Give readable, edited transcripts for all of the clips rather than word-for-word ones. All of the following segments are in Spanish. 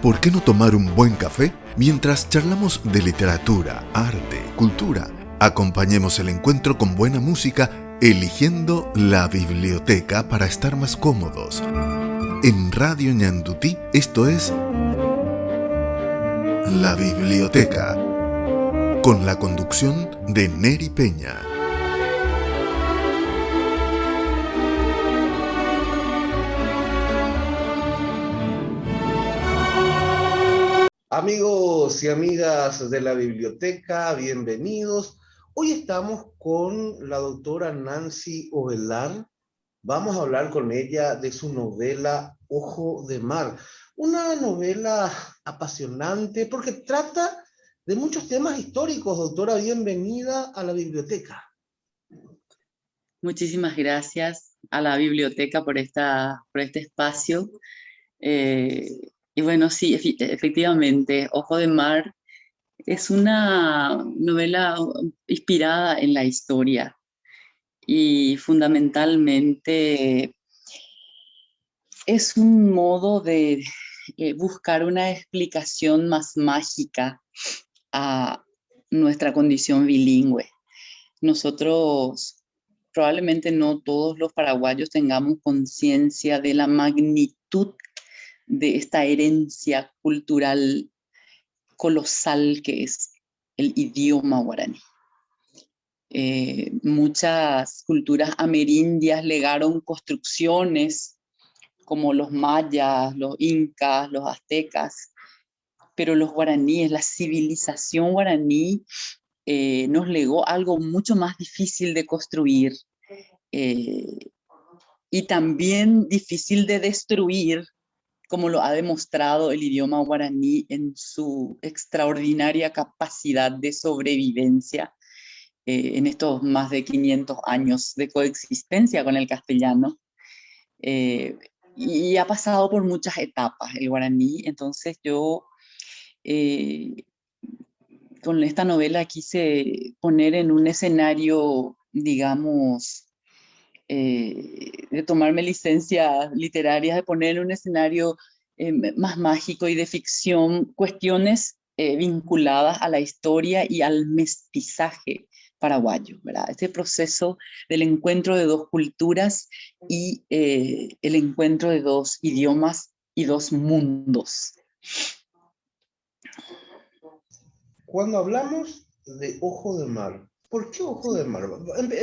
¿Por qué no tomar un buen café mientras charlamos de literatura, arte, cultura? Acompañemos el encuentro con buena música, eligiendo la biblioteca para estar más cómodos. En Radio Ñandutí, esto es La Biblioteca, con la conducción de Neri Peña. Amigos y amigas de la biblioteca, bienvenidos. Hoy estamos con la doctora Nancy Ovelar. Vamos a hablar con ella de su novela Ojo de Mar. Una novela apasionante porque trata de muchos temas históricos. Doctora, bienvenida a la biblioteca. Muchísimas gracias a la biblioteca por este espacio. Y bueno, sí, efectivamente, Ojo de Mar es una novela inspirada en la historia y fundamentalmente es un modo de buscar una explicación más mágica a nuestra condición bilingüe. Nosotros, probablemente no todos los paraguayos tengamos conciencia de la magnitud de esta herencia cultural colosal que es el idioma guaraní. Muchas culturas amerindias legaron construcciones como los mayas, los incas, los aztecas, pero los guaraníes, la civilización guaraní nos legó algo mucho más difícil de construir y también difícil de destruir, como lo ha demostrado el idioma guaraní en su extraordinaria capacidad de sobrevivencia en estos más de 500 años de coexistencia con el castellano. Y ha pasado por muchas etapas el guaraní, entonces yo con esta novela quise poner en un escenario, digamos, de tomarme licencias literarias, de poner en un escenario más mágico y de ficción cuestiones vinculadas a la historia y al mestizaje paraguayo, ¿verdad? Este proceso del encuentro de dos culturas y el encuentro de dos idiomas y dos mundos. Cuando hablamos de Ojo de Mar, ¿por qué Ojo de Mar?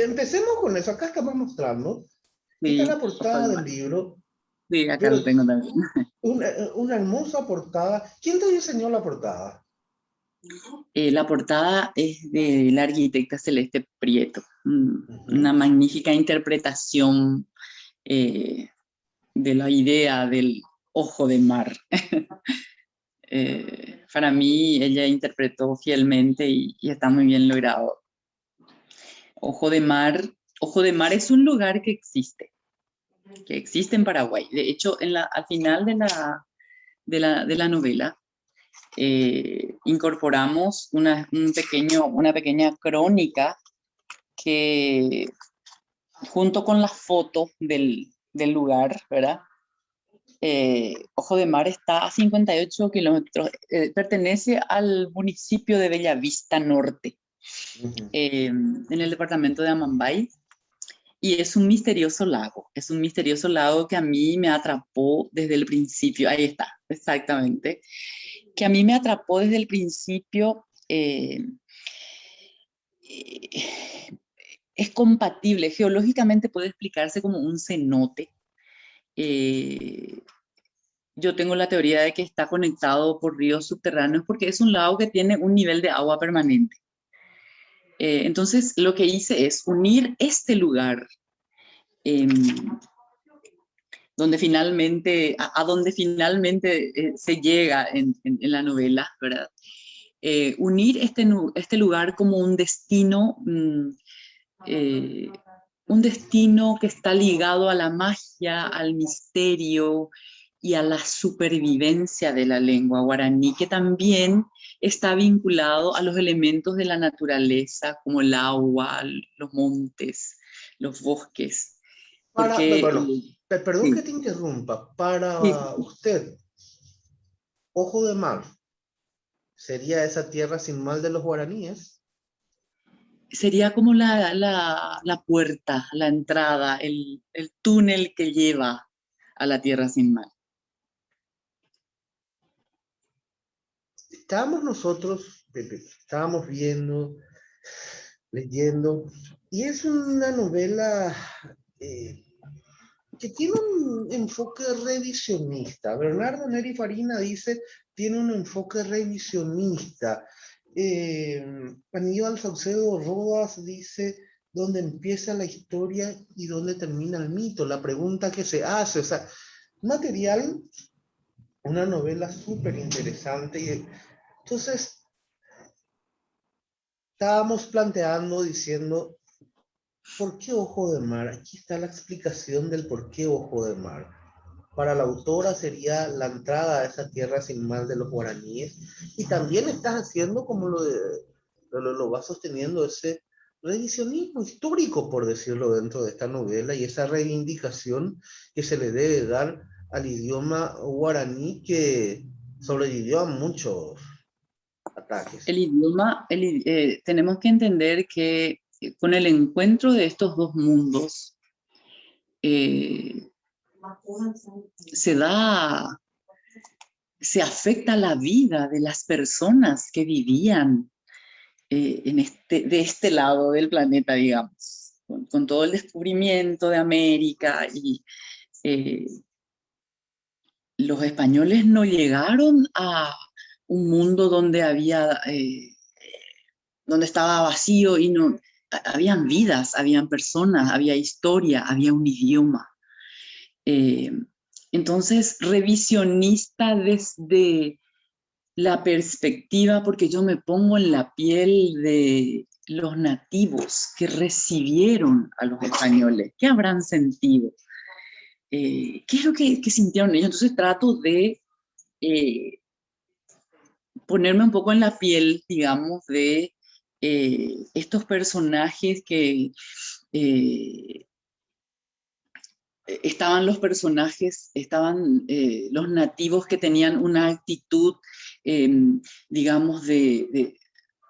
Empecemos con eso. Acá estamos mostrando. Esta es Sí, la portada del libro, sí, acá pero lo tengo también. una hermosa portada. ¿Quién te diseñó la portada? La portada es de la arquitecta Celeste Prieto, una Uh-huh. magnífica interpretación de la idea del ojo de mar. Para mí ella interpretó fielmente y está muy bien logrado. Ojo de Mar, Ojo de Mar es un lugar que existe en Paraguay. De hecho, al final de la novela, incorporamos una pequeña crónica que, junto con las fotos del lugar, ¿verdad? Ojo de Mar está a 58 kilómetros, pertenece al municipio de Bellavista Norte, Uh-huh. en el departamento de Amambay, y es un misterioso lago que a mí me atrapó desde el principio. Ahí está, exactamente, que a mí me atrapó desde el principio. Es compatible, geológicamente puede explicarse como un cenote. Eh, yo tengo la teoría de que está conectado por ríos subterráneos porque es un lago que tiene un nivel de agua permanente. Entonces, lo que hice es unir este lugar eh, donde finalmente se llega en la novela, ¿verdad? Unir este lugar como eh, un destino que está ligado a la magia, al misterio y a la supervivencia de la lengua guaraní, que también está vinculado a los elementos de la naturaleza, como el agua, los montes, los bosques. Porque, Bueno, perdón que sí, te interrumpa. sí, Para usted, Ojo de Mar sería esa tierra sin mal de los guaraníes. Sería como la puerta, la entrada, el túnel que lleva a la tierra sin mar. Estábamos nosotros, Pepe, estábamos viendo, leyendo, y es una novela que tiene un enfoque revisionista. Bernardo Neri Farina dice, tiene un enfoque revisionista. Aníbal Saucedo Rodas dice, dónde empieza la historia y dónde termina el mito, la pregunta que se hace, o sea, material, una novela súper interesante. Y entonces, estábamos planteando, diciendo, ¿por qué Ojo de Mar? Aquí está la explicación del por qué Ojo de Mar. Para la autora sería la entrada a esa tierra sin mal de los guaraníes. Y también estás haciendo como lo va sosteniendo ese revisionismo histórico, por decirlo, dentro de esta novela y esa reivindicación que se le debe dar al idioma guaraní que sobrevivió a muchos ataques. El idioma, tenemos que entender que con el encuentro de estos dos mundos eh, se afecta la vida de las personas que vivían de este lado del planeta, digamos, con todo el descubrimiento de América y eh, los españoles no llegaron a un mundo donde donde estaba vacío y no, habían vidas, habían personas, había historia, había un idioma. Entonces, revisionista desde la perspectiva, porque yo me pongo en la piel de los nativos que recibieron a los españoles, ¿qué habrán sentido? ¿Qué es lo que sintieron ellos? Entonces trato de ponerme un poco en la piel, digamos, de estos personajes que estaban los nativos que tenían una actitud, digamos,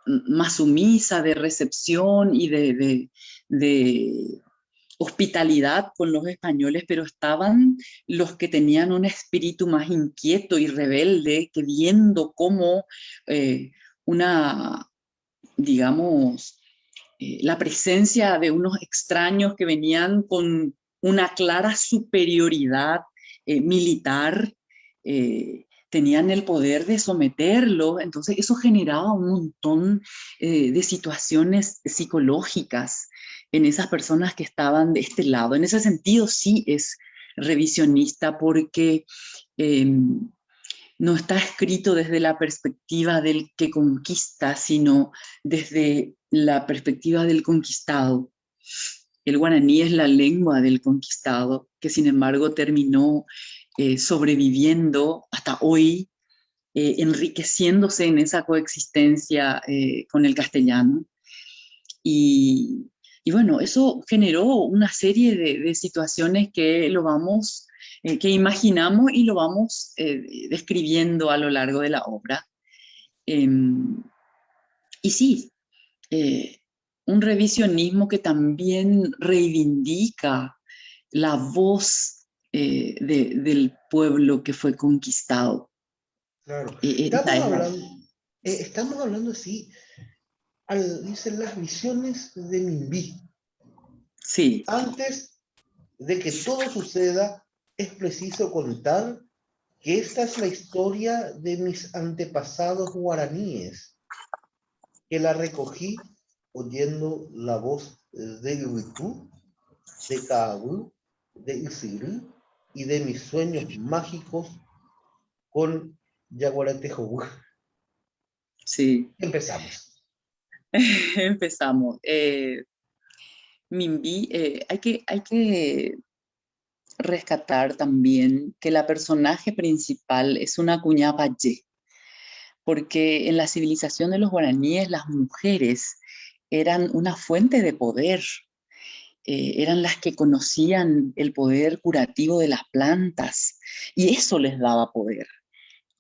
más sumisa, de recepción y de hospitalidad con los españoles, pero estaban los que tenían un espíritu más inquieto y rebelde, que viendo cómo digamos, la presencia de unos extraños que venían con una clara superioridad militar, tenían el poder de someterlo, entonces eso generaba un montón de situaciones psicológicas en esas personas que estaban de este lado. En ese sentido sí es revisionista porque no está escrito desde la perspectiva del que conquista, sino desde la perspectiva del conquistado. El guaraní es la lengua del conquistado, que sin embargo terminó sobreviviendo hasta hoy, enriqueciéndose en esa coexistencia con el castellano. Y bueno, eso generó una serie de situaciones que que imaginamos y lo vamos describiendo a lo largo de la obra. Y sí, un revisionismo que también reivindica la voz del pueblo que fue conquistado. Claro, Estamos estamos hablando así, dicen las visiones de Minví. Sí. Antes de que todo suceda, es preciso contar que esta es la historia de mis antepasados guaraníes, que la recogí oyendo la voz de Yuritú, de Kaabú, de Isiri y de mis sueños mágicos con Yaguaratejo. Sí. Empezamos. Empezamos. Minví, hay que rescatar también que la personaje principal es una Cuñapayé, porque en la civilización de los guaraníes las mujeres eran una fuente de poder, eran las que conocían el poder curativo de las plantas y eso les daba poder.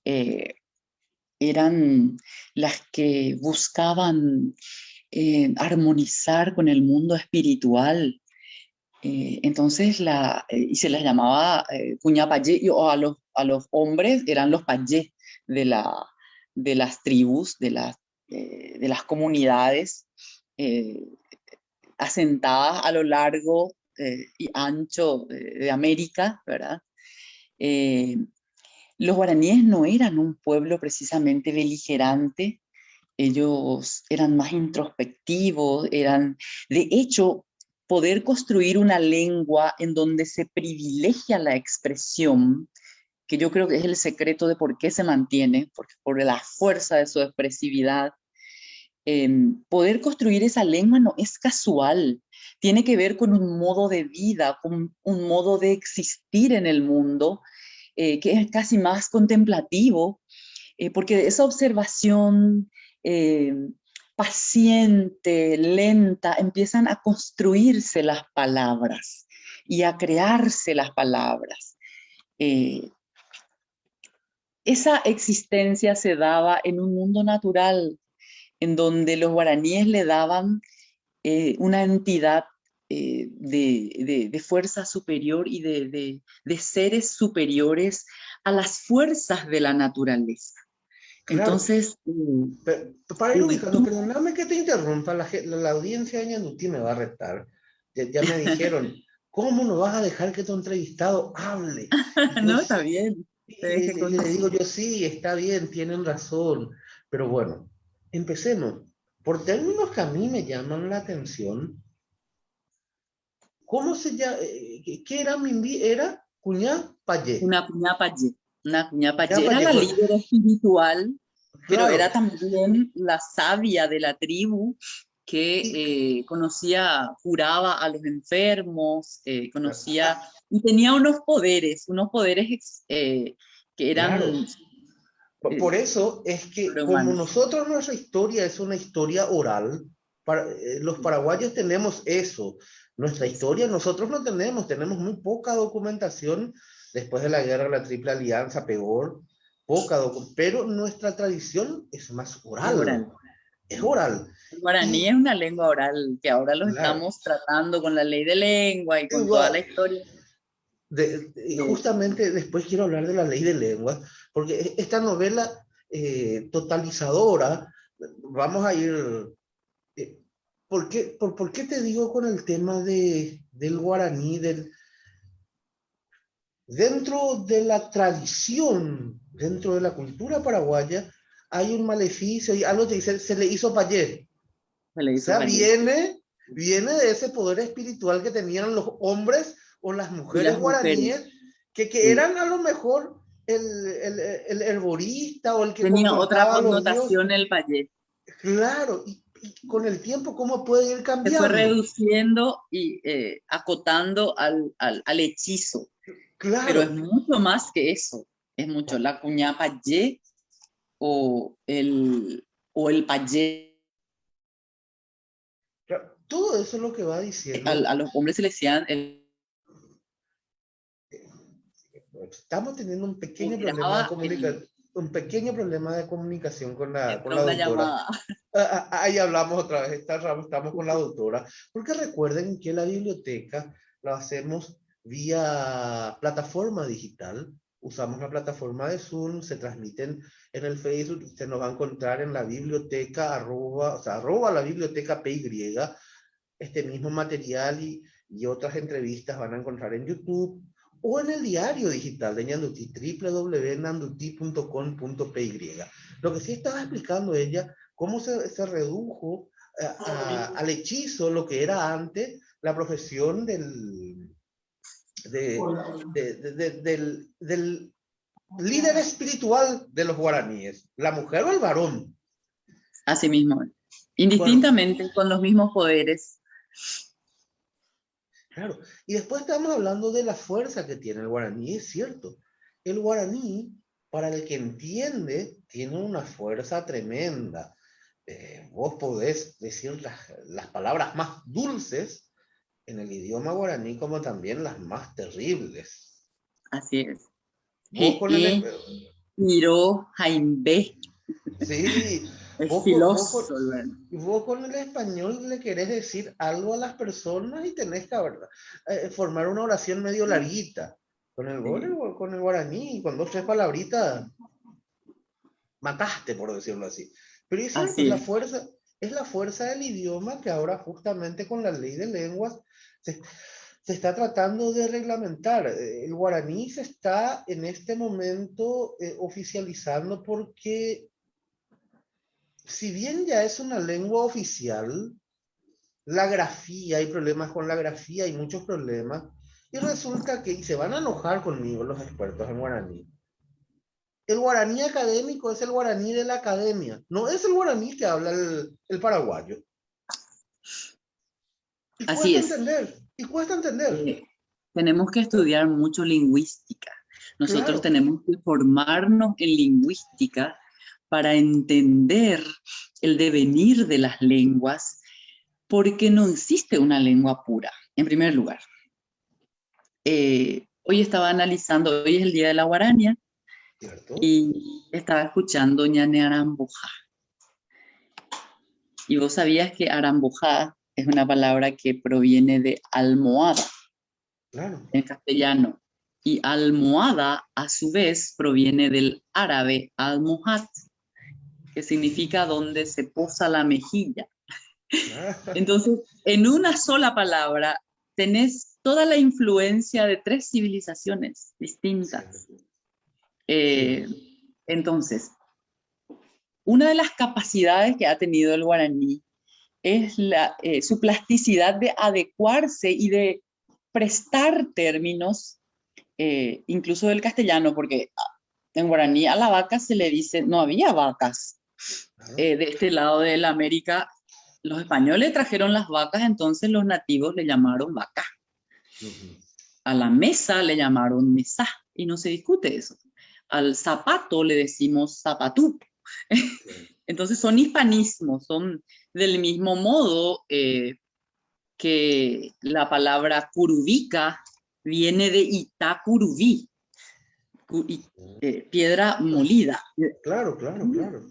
eh, eran las que buscaban armonizar con el mundo espiritual. Entonces, y se les llamaba Cuñapayé, o a los hombres eran los payés de, de las tribus, de las comunidades eh, asentadas a lo largo y ancho de América, ¿verdad? Eh, los guaraníes no eran un pueblo precisamente beligerante, ellos eran más introspectivos, de hecho, poder construir una lengua en donde se privilegia la expresión, que yo creo que es el secreto de por qué se mantiene, porque por la fuerza de su expresividad. Poder construir esa lengua no es casual, tiene que ver con un modo de vida, con un modo de existir en el mundo, que es casi más contemplativo, porque esa observación eh, paciente, lenta, empiezan a construirse las palabras y a crearse las palabras. Esa existencia se daba en un mundo natural, en donde los guaraníes le daban una entidad de fuerza superior y de seres superiores a las fuerzas de la naturaleza. Claro. Entonces, Para ir ubicando, perdóname que te interrumpa, la audiencia de Ñandutí me va a retar. Ya me dijeron, ¿cómo no vas a dejar que tu entrevistado hable? no, está bien. Y le digo yo, sí, está bien, tienen razón. Pero bueno, empecemos. Por términos que a mí me llaman la atención, ¿cómo se llama? ¿Qué era Mimbi? Era Cuñapayé. Una Cuñapayé. Una Cuñapayé era Cuñapayé, la líder espiritual, pero claro. era también la sabia de la tribu que Y, conocía, curaba a los enfermos, conocía y tenía unos poderes que claro. eran Por eso es que como sobrehumanos. nosotros nuestra historia es una historia oral, los paraguayos tenemos eso. Nuestra historia nosotros no tenemos muy poca documentación después de la guerra de la Triple Alianza, peor, pero nuestra tradición es más Es oral, oral. es oral. El guaraní Y es una lengua oral que ahora los claro, estamos tratando con la ley de lengua y con toda igual, la historia. justamente después quiero hablar de la ley de lengua, porque esta novela totalizadora, vamos a ir. ¿Por qué te digo con el tema del guaraní? Dentro de la tradición, dentro de la cultura paraguaya, hay un maleficio y algo que dice, se le hizo payé. Se le O hizo sea, fallez. viene de ese poder espiritual que tenían los hombres o las Y mujeres las mujeres. guaraníes, que Sí. eran a lo mejor el herborista o el que Tenía otra consultaba a los dioses. connotación el payé. Claro, y con el tiempo, ¿cómo puede ir Se fue cambiando? reduciendo y acotando al hechizo. Pero es Claro, mucho más que eso. Es mucho la cuñapa ye o el payé. claro, todo eso es lo que va diciendo. A los hombres se les decían el Estamos teniendo un pequeño problema de graba comunicación. Un pequeño problema de comunicación con entra la una doctora. llamada. Ahí hablamos otra vez, estamos con la doctora, porque recuerden que la biblioteca la hacemos vía plataforma digital, usamos la plataforma de Zoom, se transmiten en el Facebook, usted nos va a encontrar en la biblioteca, arroba la biblioteca PY, este mismo material y otras entrevistas van a encontrar en YouTube o en el diario digital de Ñandutí, www.nanduti.com.py. Lo que sí estaba explicando ella, cómo se redujo al hechizo lo que era antes la profesión de, del líder espiritual de los guaraníes, la mujer o el varón. Así mismo. Bueno, Indistintamente, con los mismos poderes. claro. Y después estamos hablando de la fuerza que tiene el guaraní. Es cierto, el guaraní, para el que entiende, tiene una fuerza tremenda. Vos podés decir las palabras más dulces en el idioma guaraní como también las más terribles. Así es. Vos con el... Je'e, Miro Jaime, Sí, es vos, filoso, ¿verdad? vos con el español le querés decir algo a las personas y tenés que formar una oración medio larguita. Sí, Con el guaraní, con dos, tres palabritas, mataste, por decirlo así. Pero es cierto, así es. es la fuerza del idioma que ahora justamente con la ley de lenguas se, se está tratando de reglamentar. El guaraní se está en este momento oficializando porque si bien ya es una lengua oficial, la grafía, hay problemas con la grafía, hay muchos problemas, y resulta que, y se van a enojar conmigo los expertos en guaraní, el guaraní académico es el guaraní de la academia, no es el guaraní que habla el paraguayo. Así es. Y cuesta entender. Eh, Tenemos que estudiar mucho lingüística. Nosotros Claro, tenemos que formarnos en lingüística para entender el devenir de las lenguas, porque no existe una lengua pura, en primer lugar. Hoy estaba analizando, hoy es el Día de la Guarania, ¿cierto? y estaba escuchando Ñane Arambujá. Y vos sabías que Arambujá es una palabra que proviene de almohada Claro. en castellano. Y almohada, a su vez, proviene del árabe almohad, que significa donde se posa la mejilla. Entonces, en una sola palabra, tenés toda la influencia de 3 civilizaciones distintas. Cierto, Eh, cierto. entonces, una de las capacidades que ha tenido el guaraní es su plasticidad de adecuarse y de prestar términos, incluso del castellano, porque en guaraní a la vaca se le dice, no había vacas. Claro. De este lado de la América, los españoles trajeron las vacas, entonces los nativos le llamaron vaca. Ujú. A la mesa le llamaron mesa, y no se discute eso. Al zapato le decimos zapatú. Claro. Entonces son hispanismos, son del mismo modo que la palabra curubica viene de itacurubí, piedra molida. Claro, claro, claro.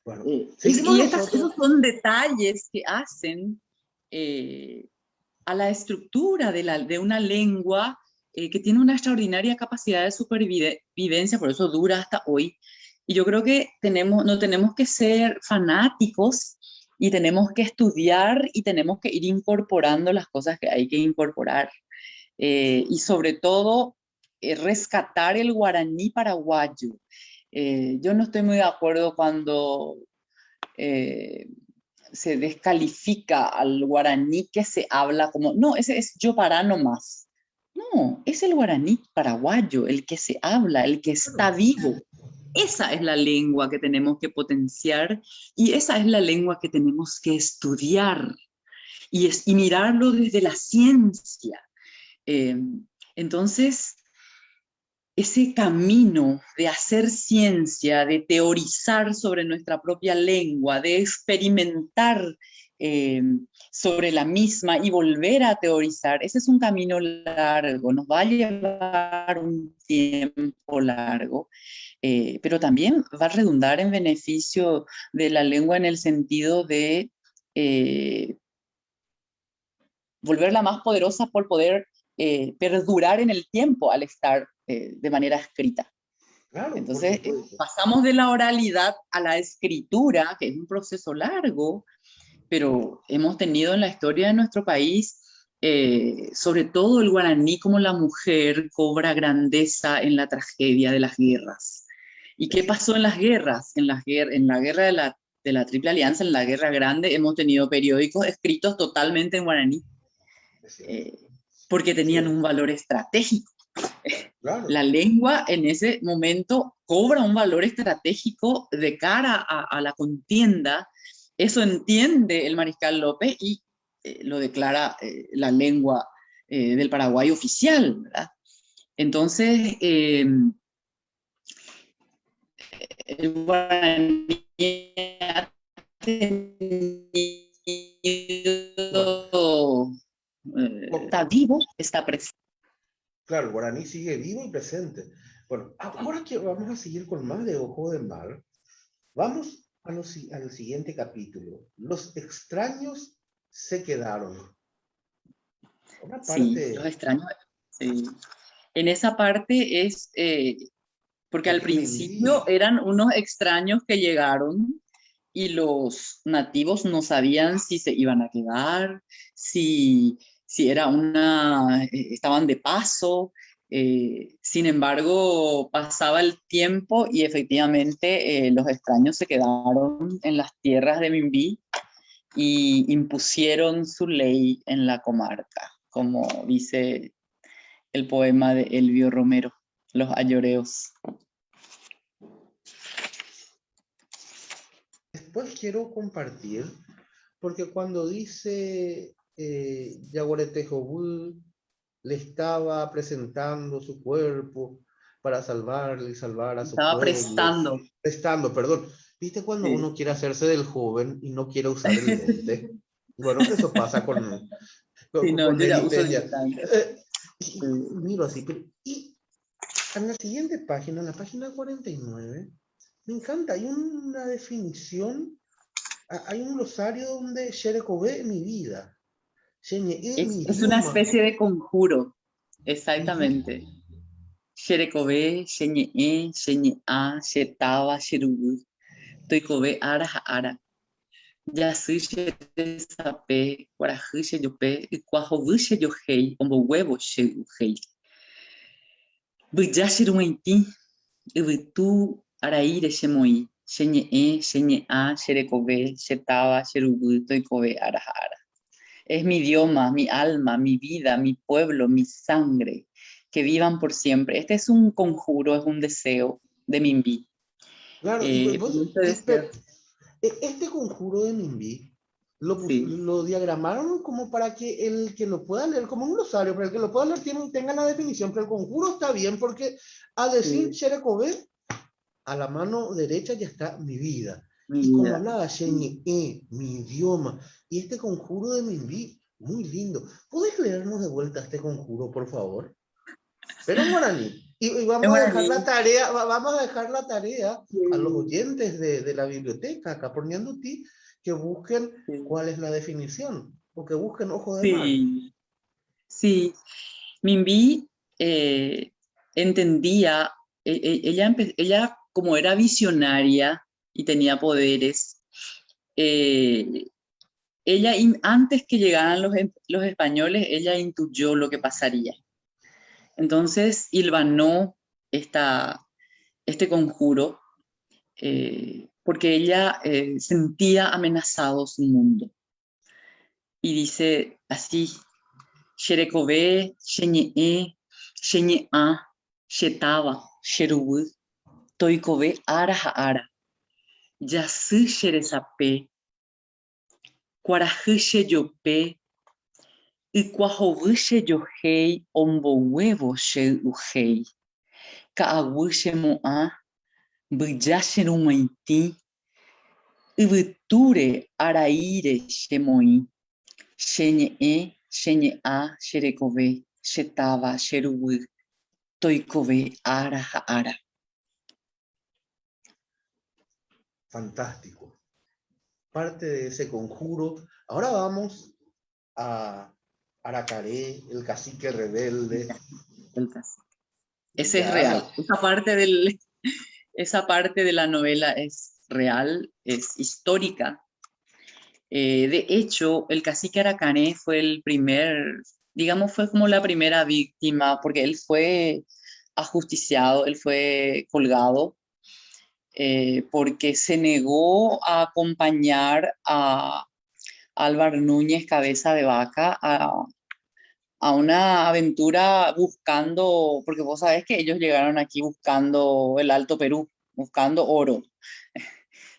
Bueno, seguimos Y esos nosotros. son detalles que hacen a la estructura de una lengua que tiene una extraordinaria capacidad de supervivencia, por eso dura hasta hoy. Y yo creo que no tenemos que ser fanáticos y tenemos que estudiar y tenemos que ir incorporando las cosas que hay que incorporar. Y sobre todo, rescatar el guaraní paraguayo. Yo no estoy muy de acuerdo cuando eh, se descalifica al guaraní que se habla como, no, ese es Yopará nomás. No, es el guaraní paraguayo, el que se habla, el que está Claro, vivo. Esa es la lengua que tenemos que potenciar y esa es la lengua que tenemos que estudiar y mirarlo desde la ciencia. Eh, entonces, ese camino de hacer ciencia, de teorizar sobre nuestra propia lengua, de experimentar eh, sobre la misma y volver a teorizar, ese es un camino largo, nos va a llevar un tiempo largo, pero también va a redundar en beneficio de la lengua en el sentido de eh, volverla más poderosa por poder perdurar en el tiempo al estar de manera escrita. claro, por Entonces, supuesto. pasamos de la oralidad a la escritura, que es un proceso largo, pero hemos tenido en la historia de nuestro país, sobre todo el guaraní, como la mujer cobra grandeza en la tragedia de las guerras. ¿Y qué pasó en las guerras? En la guerra de la Triple Alianza, en la Guerra Grande, hemos tenido periódicos escritos totalmente en guaraní Es cierto, eh, porque es tenían un cierto. valor estratégico. Claro, La lengua en ese momento cobra un valor estratégico de cara a la contienda. Eso entiende el mariscal López y lo declara la lengua del Paraguay oficial, ¿verdad? Entonces, el guaraní ha bueno, tenido, co- está vivo, está presente. claro, el guaraní sigue vivo y presente. Bueno, ahora que vamos a seguir con más de Ojo de Mar, vamos al siguiente capítulo. Los extraños se quedaron. Una Sí, los parte, extraños. Sí. En esa parte es, porque al porque principio Mindy, eran unos extraños que llegaron y los nativos no sabían si se iban a quedar, si era estaban de paso. Sin embargo, pasaba el tiempo y efectivamente los extraños se quedaron en las tierras de Mimbí y impusieron su ley en la comarca, como dice el poema de Elvio Romero, Los Ayoreos. después quiero compartir, porque cuando dice Yaguareté Jobul le estaba presentando su cuerpo para salvarle y salvar a su Estaba pueblo, prestando. prestando, perdón. ¿Viste cuando Sí. uno quiere hacerse del joven y no quiere usar el lente? Bueno, eso pasa Sí, no, con yo ya uso élite ya. distancia. Y Sí. miro así, y en la siguiente página, en la página 49, me encanta, hay una definición, hay un glosario donde Sherekové mi vida, Sheñe'é mi Es una idioma. especie de conjuro, Ujú. exactamente. Xerecové, Xeñe'é, Xeñe'a, Xetaba, Xerubú, Toicové, Ara, Ara. Yací, Xeresapé, Guarají, Xeyopé, y Cuajovú, Xeyojei, Ombo Huevo, Xeyujei. Buyá, Xerumaití, Ibitu, Araíre, Xemoí, Xeñe'é, Xeñe'a, Xerecové, Xetaba, Xerubú, Toicové, Ara, Ara. Es mi idioma, mi alma, mi vida, mi pueblo, mi sangre, que vivan por siempre. Este es un conjuro, es un deseo de Minbi. Claro, y Por vos, este deseo, este conjuro de Nimbi sí, lo diagramaron como para que el que lo pueda leer, como un glosario, para el que lo pueda leer tenga la definición, pero el conjuro está bien porque al decir sí, Sherekové, a la mano derecha ya está mi vida. mi Y como vida. hablaba Sheñe, mi idioma, y este conjuro de Nimbi, muy lindo. ¿Puedes leernos de vuelta este conjuro, por favor? Pero en guaraní. Y Es vamos a dejar la guaraní. tarea, vamos a dejar la tarea a los Sí, oyentes de la biblioteca, acá por Ñandutí, que busquen sí, cuál es la definición, o que busquen ojo de mar. sí, sí. Minbi eh, entendía, ella como era visionaria y tenía poderes, eh, antes que llegaran los españoles, ella intuyó lo que pasaría. Entonces hilvanó este conjuro porque ella sentía amenazado su mundo. Y dice así, Sherekové, Sheñe'é, Sheñe'a, Shetaba, Sherubú, Toikové, Ara Ara, Yasú Sheresapé, Cuarajú Sheyopé, Ikuajovú Sheyohei, Ombohuevo Sheujei, Kaawú Shemo'a, Buyá Sherumaití, Ibiture Araire Shemoí, Sheñe'é, Sheñe'a, Sherekové, Shetaba, Sherubú, Toikové, Ara Ara. Fantástico. Parte de ese conjuro. Ahora vamos a Aracaré, el cacique rebelde. El caso. Ese es real. Ya, Esa parte de la novela es real, es histórica. De hecho, el cacique Aracané fue el primer, digamos, fue como la primera víctima, porque él fue ajusticiado, él fue colgado, porque se negó a acompañar a Álvaro Núñez Cabeza de Vaca a una aventura buscando, porque vos sabés que ellos llegaron aquí buscando el Alto Perú, buscando oro.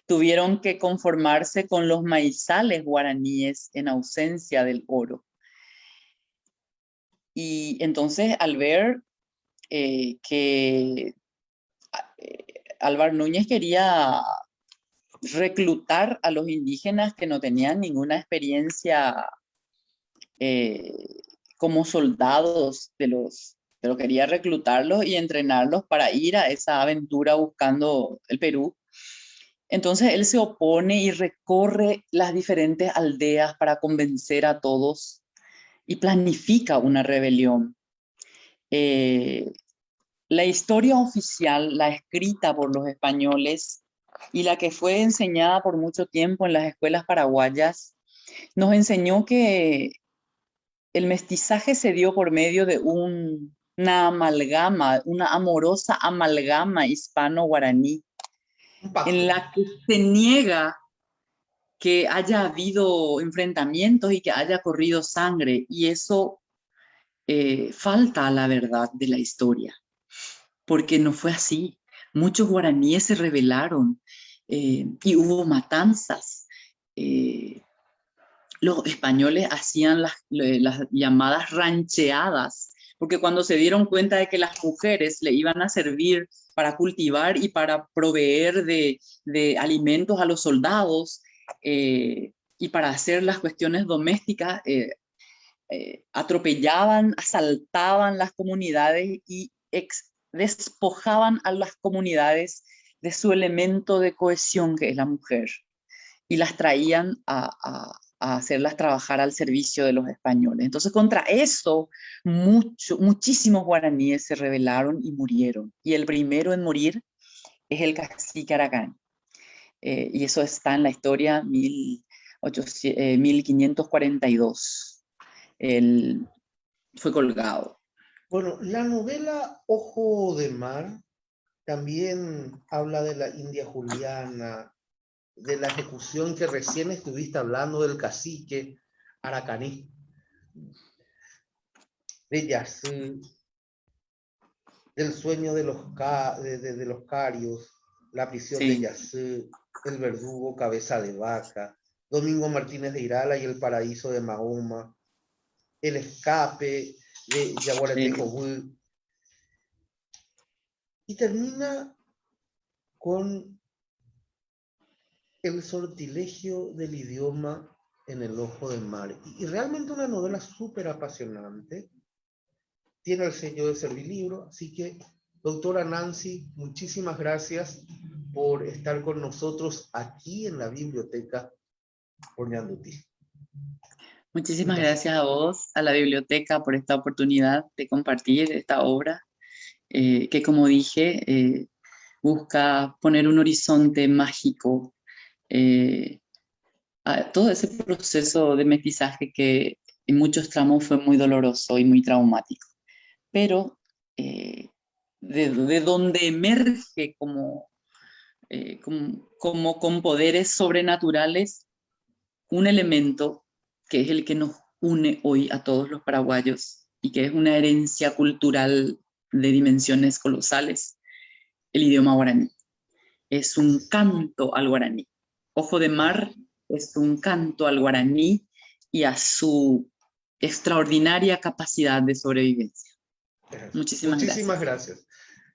Tuvieron que conformarse con los maizales guaraníes en ausencia del oro. Y entonces al ver que Álvaro Núñez quería reclutar a los indígenas que no tenían ninguna experiencia eh, como soldados pero quería reclutarlos y entrenarlos para ir a esa aventura buscando el Perú. Entonces él se opone y recorre las diferentes aldeas para convencer a todos y planifica una rebelión. Eh, la historia oficial, la escrita por los españoles y la que fue enseñada por mucho tiempo en las escuelas paraguayas, nos enseñó que el mestizaje se dio por medio de una amalgama, una amorosa amalgama hispano-guaraní, Un pacto. en la que se niega que haya habido enfrentamientos y que haya corrido sangre, y eso falta a la verdad de la historia, porque no fue así. Muchos guaraníes se rebelaron y hubo matanzas. Los españoles hacían las llamadas rancheadas, porque cuando se dieron cuenta de que las mujeres le iban a servir para cultivar y para proveer de alimentos a los soldados y para hacer las cuestiones domésticas, atropellaban, asaltaban las comunidades y despojaban a las comunidades de su elemento de cohesión, que es la mujer, y las traían a hacerlas trabajar al servicio de los españoles. Entonces, contra eso, muchísimos guaraníes se rebelaron y murieron. Y el primero en morir es el cacique Aragán. Y eso está en la historia 1542. Él fue colgado. Bueno, la novela Ojo de Mar también habla de la India Juliana, de la ejecución que recién estuviste hablando del cacique Aracaní, de Yazú, del sueño de los carios, la prisión de Yazú, el verdugo Cabeza de Vaca, Domingo Martínez de Irala y el paraíso de Mahoma, el escape de Yaguaretejo. Y termina con el sortilegio del idioma en el Ojo del Mar. Y realmente una novela súper apasionante. Tiene el sello de Servilibro, así que, doctora Nancy, muchísimas gracias por estar con nosotros aquí en la biblioteca por Ñandutí. Muchísimas gracias a vos, a la biblioteca, por esta oportunidad de compartir esta obra, que como dije, busca poner un horizonte mágico a todo ese proceso de mestizaje que en muchos tramos fue muy doloroso y muy traumático. Pero de donde emerge como con poderes sobrenaturales un elemento que es el que nos une hoy a todos los paraguayos y que es una herencia cultural de dimensiones colosales, el idioma guaraní. Es un canto al guaraní. Ojo de Mar es un canto al guaraní y a su extraordinaria capacidad de sobrevivencia. Muchísimas gracias.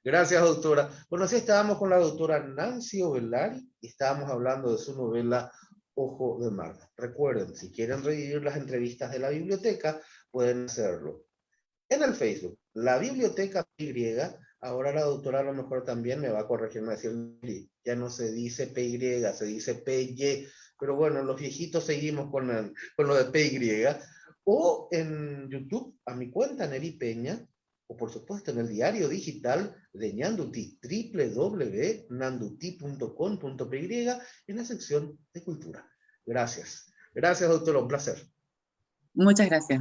Gracias, doctora. Bueno, así estábamos con la doctora Nancy Ovelar y estábamos hablando de su novela Ojo de Mar. Recuerden, si quieren revivir las entrevistas de la biblioteca, pueden hacerlo en el Facebook, la Biblioteca PY. Ahora la doctora a lo mejor también me va a corregir, me va a decir, ya no se dice PY, se dice PY, pero bueno, los viejitos seguimos con lo de PY. O en YouTube, a mi cuenta Neri Peña, o por supuesto en el diario digital de Ñandutí, www.nanduti.com.py, en la sección de cultura. Gracias. Gracias, doctor, un placer. Muchas gracias.